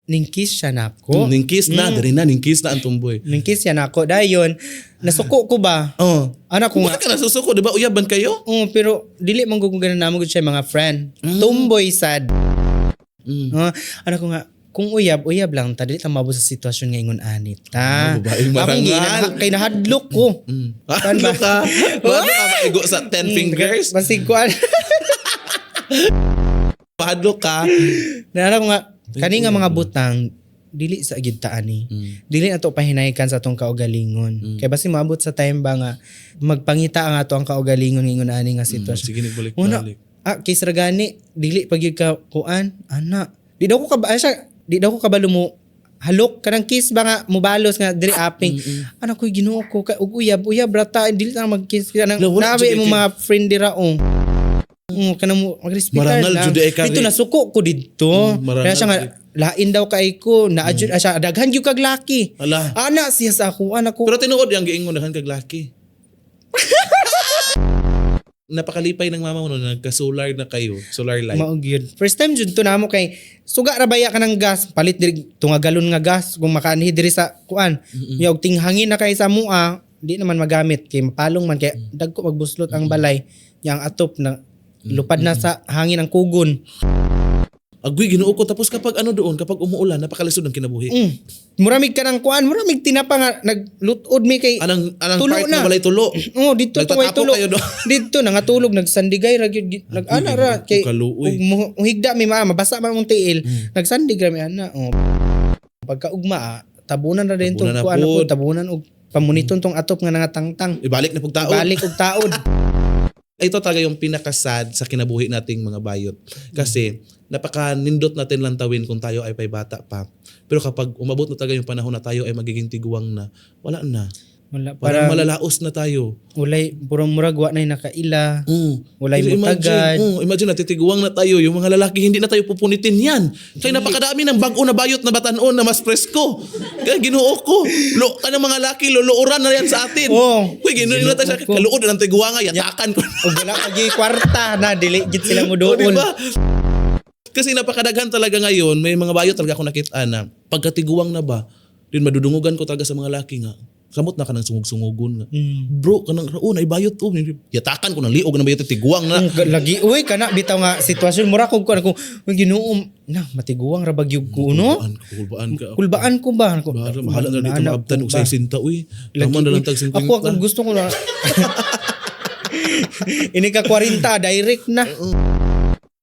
ningkis siya nako. Ningkis na, dali na, ningkis na ang tumboy. Ningkis siya nako. Dayon, nasuko ko ba? Oh. Anak ko nga. Bakit ka nasusuko? Diba uyaban kayo? Pero dili man gugugan na mo gud siya mga friend. Tumboy sad. Anak ko nga, kung uyab lang ta, dili ta mabot sa sitwasyon nga ingon anit ta. Babaeng marangal. Kay nahadlok ko. Kan ba? Bago ka maigo sa 10 fingers? Basig ko. Padlok ka? Anak ko nga, kani nga mga butang, dili sa gid ta ani. Dili ato pahinaykan sa atong kaugalingon. Kay basi maabot sa time ba nga magpangita ang ato ang kaugalingon ingon ani nga sitwasyon. Sige balik-balik. Kay Saragani, dili pag yun ka kuan, ana. Di daw ko kabalo mo halok kanang kiss ba nga mubalos nga diri aping. Ana ko'y Ginoo ko ug uyab rata dili ta mag-kiss kanang nabi mo mga friend dira kanang mo magrespetar na. Dito nasuko ko didto. Kaya siya nga lain daw kay ko naadjud siya daghan gyud kag laki. Ana siya sa ako anak ko. Pero tinuod yang giingon daghan kag laki. Napakalipay ng mama mo no, nagka-solar na kayo, solar light. Mao gyud. First time jud to namo kay suga ra baya ka ng gas, palit diri tunga galon nga gas kung makaanhi diri sa kuan. Ya og tinghangin na kay sa mua, di naman magamit kay mapalong man kay dagko magbuslot ang balay, yang atop na lupad na sa hangin ang kugon. Agoy Ginoo ko tapos kapag doon, kapag umuulan, napakalisod ang kinabuhi. Muramig ka ng kuan, muramig tinapa nga naglutod mi kay anang tulo part na walay tulo. Dito to way tulo. Dito nangatulog nagsandigay ra gyud nag-ana ra kay higda mi mabasa man mong tiil. Nagsandig ra mi ana. Pagkaugma tabunan ra din tong kuan ako, tabunan og pamuniton tong atop nga nangatangtang. Ibalik na pugtaod. Ibalik og taod. Ito talaga yung pinakasad sa kinabuhi nating mga bayot. Kasi napaka-nindot natin lantawin kung tayo ay pay bata pa. Pero kapag umabot na talaga yung panahon na tayo ay magiging tiguang na, wala na. Parang malalaos na tayo. Walay, purong murag wa na nakaila. Walay mutagad. Imagine natitiguang na tayo. Yung mga lalaki, hindi na tayo pupunitin yan. Kaya napakadami ng bago na bayot na batanon na mas presko. Kaya Ginoo ko. Kanang mga lalaki, luluuran na yan sa atin. Uy, Ginoo na tayo sa akin. Kaluod na ng tiguanga, yatakan ko. O wala pagi kwarta na, diligit sila mo doon. Diba? Kasi napakadaghan talaga ngayon, may mga bayot talaga ako nakita na pagkatiguang na ba, din madudungugan ko talaga sa mga lalaki nga. Kamot na ka ng sungog-sungogon nga. Bro, kanang raon, ay bayot to. Yatakan ko ng liog na bayot, tiguang na. Lagi, uy, kana, bitaw nga sitwasyon, mura ko kung Ginoo, matiguang rabagyog ko, no? Kulbaan ko ba? Mahala na dito maabtan og 60, uy. Tama na lang tag 50. Ako gusto ko na. Ini ka 40, direct na.